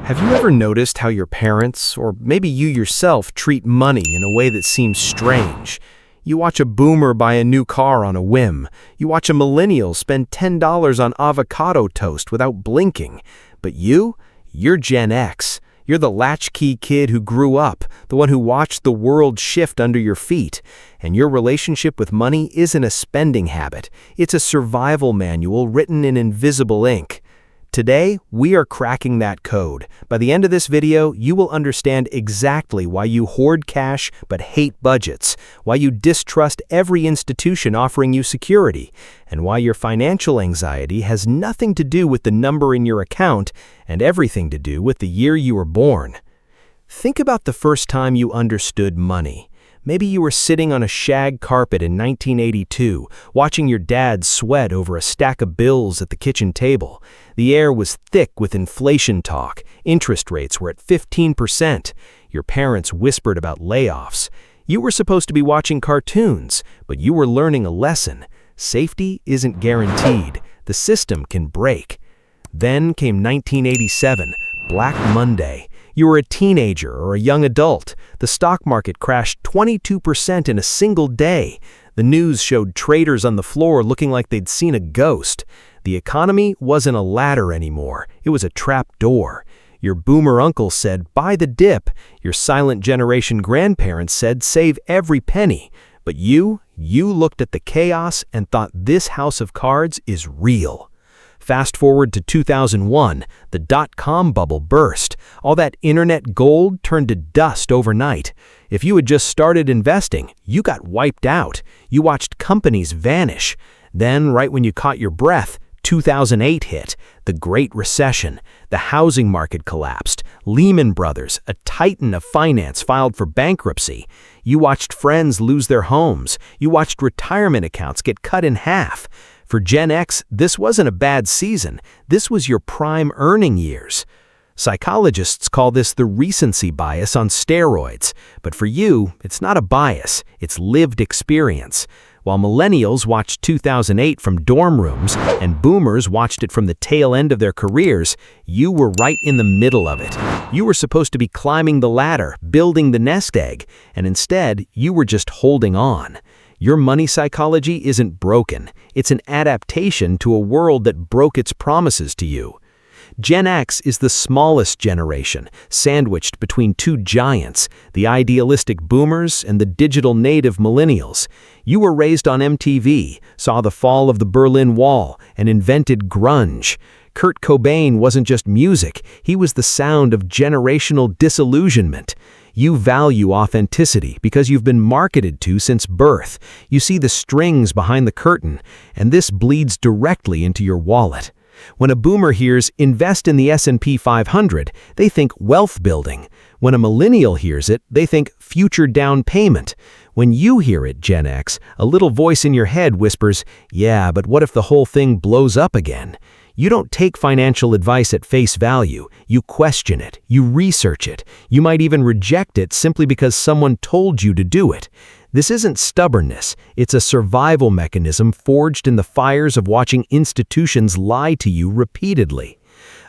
Have you ever noticed how your parents, or maybe you yourself, treat money in a way that seems strange? You watch a boomer buy a new car on a whim. You watch a millennial spend $10 on avocado toast without blinking. But you're Gen X. You're the latchkey kid who grew up, the one who watched the world shift under your feet. And your relationship with money isn't a spending habit. It's a survival manual written in invisible ink. Today, we are cracking that code. By the end of this video, you will understand exactly why you hoard cash but hate budgets, why you distrust every institution offering you security, and why your financial anxiety has nothing to do with the number in your account and everything to do with the year you were born. Think about the first time you understood money. Maybe you were sitting on a shag carpet in 1982, watching your dad sweat over a stack of bills at the kitchen table. The air was thick with inflation talk. Interest rates were at 15%. Your parents whispered about layoffs. You were supposed to be watching cartoons, but you were learning a lesson. Safety isn't guaranteed. The system can break. Then came 1987, Black Monday. You were a teenager or a young adult. The stock market crashed 22% in a single day. The news showed traders on the floor looking like they'd seen a ghost. The economy wasn't a ladder anymore. It was a trap door. Your boomer uncle said, "Buy the dip." Your silent generation grandparents said, "Save every penny." But you looked at the chaos and thought this house of cards is real. Fast forward to 2001, the dot-com bubble burst. All that internet gold turned to dust overnight. If you had just started investing, you got wiped out. You watched companies vanish. Then, right when you caught your breath, 2008 hit, the Great Recession. The housing market collapsed. Lehman Brothers, a titan of finance, filed for bankruptcy. You watched friends lose their homes. You watched retirement accounts get cut in half. For Gen X, this wasn't a bad season. This was your prime earning years. Psychologists call this the recency bias on steroids. But for you, it's not a bias, it's lived experience. While millennials watched 2008 from dorm rooms and boomers watched it from the tail end of their careers, you were right in the middle of it. You were supposed to be climbing the ladder, building the nest egg, and instead, you were just holding on. Your money psychology isn't broken. It's an adaptation to a world that broke its promises to you. Gen X is the smallest generation, sandwiched between two giants, the idealistic boomers and the digital native millennials. You were raised on MTV, saw the fall of the Berlin Wall, and invented grunge. Kurt Cobain wasn't just music, he was the sound of generational disillusionment. You value authenticity because you've been marketed to since birth. You see the strings behind the curtain, and this bleeds directly into your wallet. When a boomer hears, "invest in the S&P 500, they think wealth building. When a millennial hears it, they think future down payment. When you hear it, Gen X, a little voice in your head whispers, "Yeah, but what if the whole thing blows up again?" You don't take financial advice at face value. You question it. You research it. You might even reject it simply because someone told you to do it. This isn't stubbornness. It's a survival mechanism forged in the fires of watching institutions lie to you repeatedly.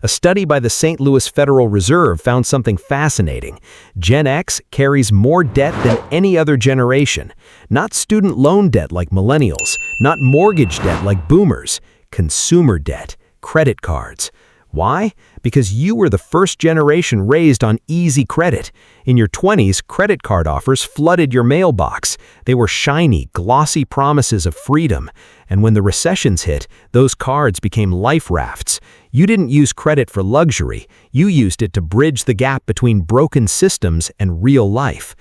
A study by the St. Louis Federal Reserve found something fascinating. Gen X carries more debt than any other generation. Not student loan debt like millennials, not mortgage debt like boomers, consumer debt. Credit cards. Why? Because you were the first generation raised on easy credit. In your 20s, credit card offers flooded your mailbox. They were shiny, glossy promises of freedom. And when the recessions hit, those cards became life rafts. You didn't use credit for luxury. You used it to bridge the gap between broken systems and real life.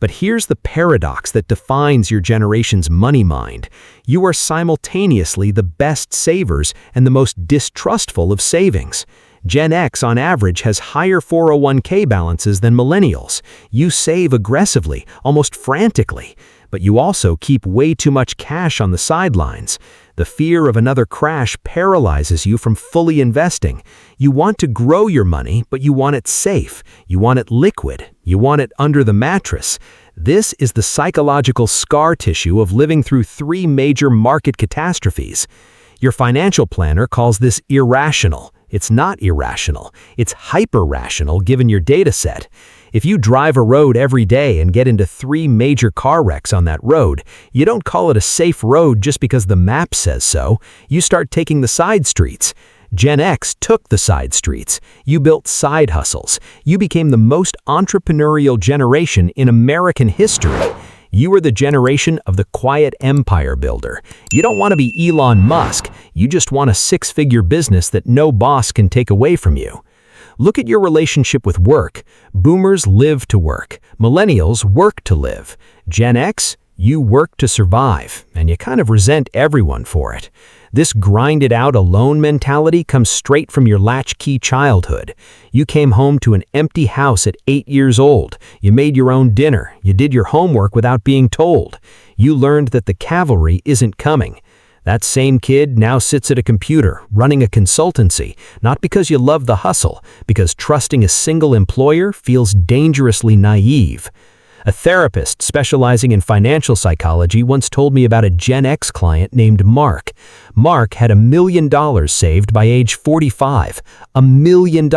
But here's the paradox that defines your generation's money mind. You are simultaneously the best savers and the most distrustful of savings. Gen X, on average, has higher 401k balances than millennials. You save aggressively, almost frantically. But you also keep way too much cash on the sidelines. The fear of another crash paralyzes you from fully investing. You want to grow your money, but you want it safe. You want it liquid. You want it under the mattress. This is the psychological scar tissue of living through 3 major market catastrophes. Your financial planner calls this irrational. It's not irrational. It's hyper-rational given your data set. If you drive a road every day and get into 3 major car wrecks on that road, you don't call it a safe road just because the map says so. You start taking the side streets. Gen X took the side streets. You built side hustles. You became the most entrepreneurial generation in American history. You are the generation of the quiet empire builder. You don't want to be Elon Musk. You just want a 6-figure business that no boss can take away from you. Look at your relationship with work. Boomers live to work. Millennials work to live. Gen X, you work to survive, and you kind of resent everyone for it. This grind-it-out alone mentality comes straight from your latchkey childhood. You came home to an empty house at 8 years old. You made your own dinner. You did your homework without being told. You learned that the cavalry isn't coming. That same kid now sits at a computer, running a consultancy, not because you love the hustle, because trusting a single employer feels dangerously naive. A therapist specializing in financial psychology once told me about a Gen X client named Mark. Mark had $1 million saved by age 45. $1 million.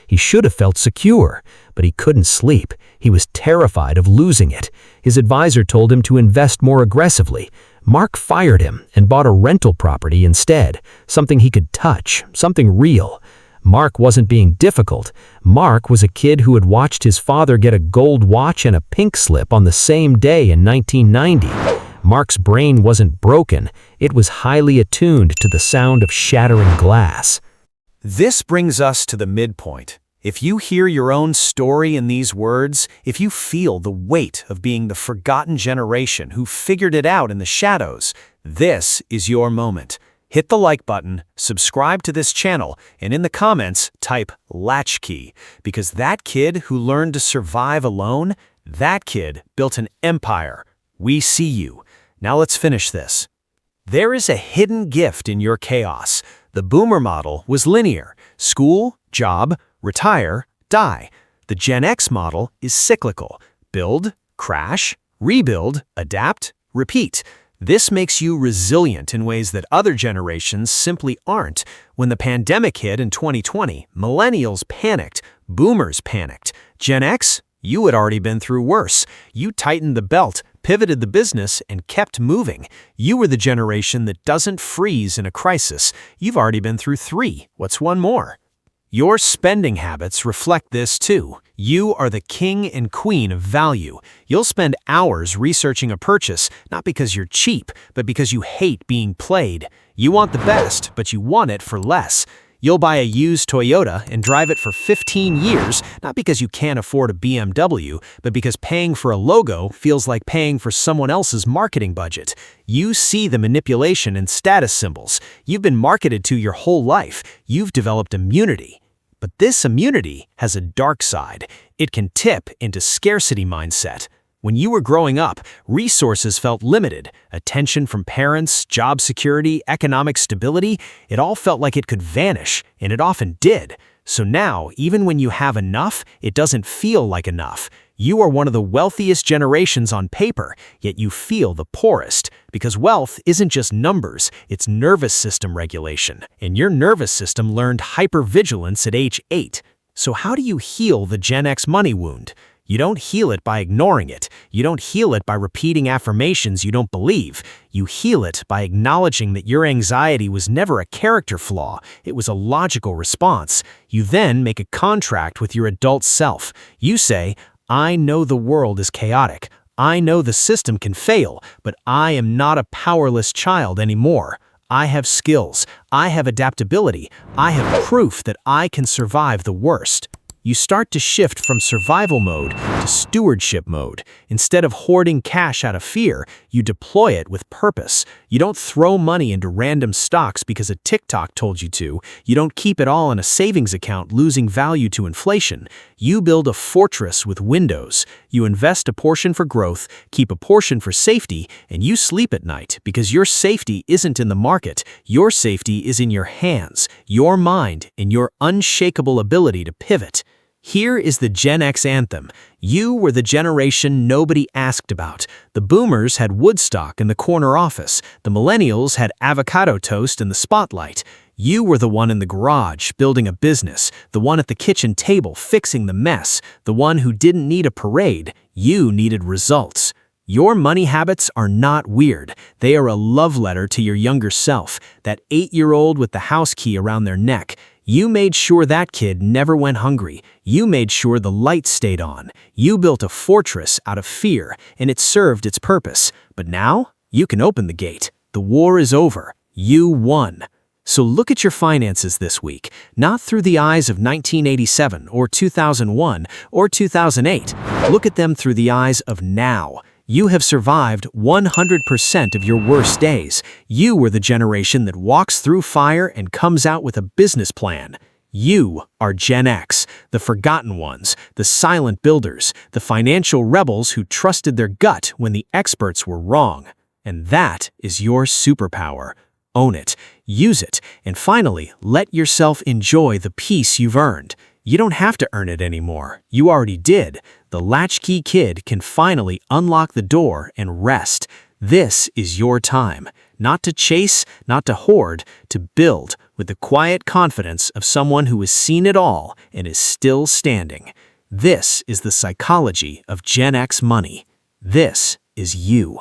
He should have felt secure, but he couldn't sleep. He was terrified of losing it. His advisor told him to invest more aggressively. Mark fired him and bought a rental property instead, something he could touch, something real. Mark wasn't being difficult. Mark was a kid who had watched his father get a gold watch and a pink slip on the same day in 1990. Mark's brain wasn't broken. It was highly attuned to the sound of shattering glass. This brings us to the midpoint. If you hear your own story in these words, if you feel the weight of being the forgotten generation who figured it out in the shadows, this is your moment. Hit the like button, subscribe to this channel, and in the comments, type Latchkey, because that kid who learned to survive alone, that kid built an empire. We see you. Now let's finish this. There is a hidden gift in your chaos. The boomer model was linear: school, job, retire, die. The Gen X model is cyclical: build, crash, rebuild, adapt, repeat. This makes you resilient in ways that other generations simply aren't. When the pandemic hit in 2020, millennials panicked, boomers panicked. Gen X, you had already been through worse. You tightened the belt, pivoted the business, and kept moving. You were the generation that doesn't freeze in a crisis. You've already been through 3. What's one more? Your spending habits reflect this too. You are the king and queen of value. You'll spend hours researching a purchase, not because you're cheap, but because you hate being played. You want the best, but you want it for less. You'll buy a used Toyota and drive it for 15 years, not because you can't afford a BMW, but because paying for a logo feels like paying for someone else's marketing budget. You see the manipulation in status symbols. You've been marketed to your whole life. You've developed immunity. But this immunity has a dark side. It can tip into scarcity mindset. When you were growing up, resources felt limited. Attention from parents, job security, economic stability, it all felt like it could vanish, and it often did. So now, even when you have enough, it doesn't feel like enough. You are one of the wealthiest generations on paper, yet you feel the poorest. Because wealth isn't just numbers, it's nervous system regulation. And your nervous system learned hypervigilance at age 8. So how do you heal the Gen X money wound? You don't heal it by ignoring it. You don't heal it by repeating affirmations you don't believe. You heal it by acknowledging that your anxiety was never a character flaw. It was a logical response. You then make a contract with your adult self. You say, I know the world is chaotic. I know the system can fail, but I am not a powerless child anymore. I have skills. I have adaptability. I have proof that I can survive the worst. You start to shift from survival mode to stewardship mode. Instead of hoarding cash out of fear, you deploy it with purpose. You don't throw money into random stocks because a TikTok told you to. You don't keep it all in a savings account losing value to inflation. You build a fortress with windows. You invest a portion for growth, keep a portion for safety, and you sleep at night because your safety isn't in the market. Your safety is in your hands, your mind, and your unshakable ability to pivot. Here is the Gen X anthem. You were the generation nobody asked about. The boomers had Woodstock in the corner office. The millennials had avocado toast in the spotlight. You were the one in the garage building a business, the one at the kitchen table fixing the mess, the one who didn't need a parade. You needed results. Your money habits are not weird. They are a love letter to your younger self, that 8-year-old with the house key around their neck. You made sure that kid never went hungry. You made sure the lights stayed on. You built a fortress out of fear, and it served its purpose. But now, you can open the gate. The war is over. You won. So look at your finances this week, not through the eyes of 1987 or 2001 or 2008. Look at them through the eyes of now. You have survived 100% of your worst days. You were the generation that walks through fire and comes out with a business plan. You are Gen X, the forgotten ones, the silent builders, the financial rebels who trusted their gut when the experts were wrong. And that is your superpower. Own it, use it, and finally, let yourself enjoy the peace you've earned. You don't have to earn it anymore. You already did. The Latchkey kid can finally unlock the door and rest. This is your time. Not to chase, not to hoard, to build with the quiet confidence of someone who has seen it all and is still standing. This is the psychology of Gen X money. This is you.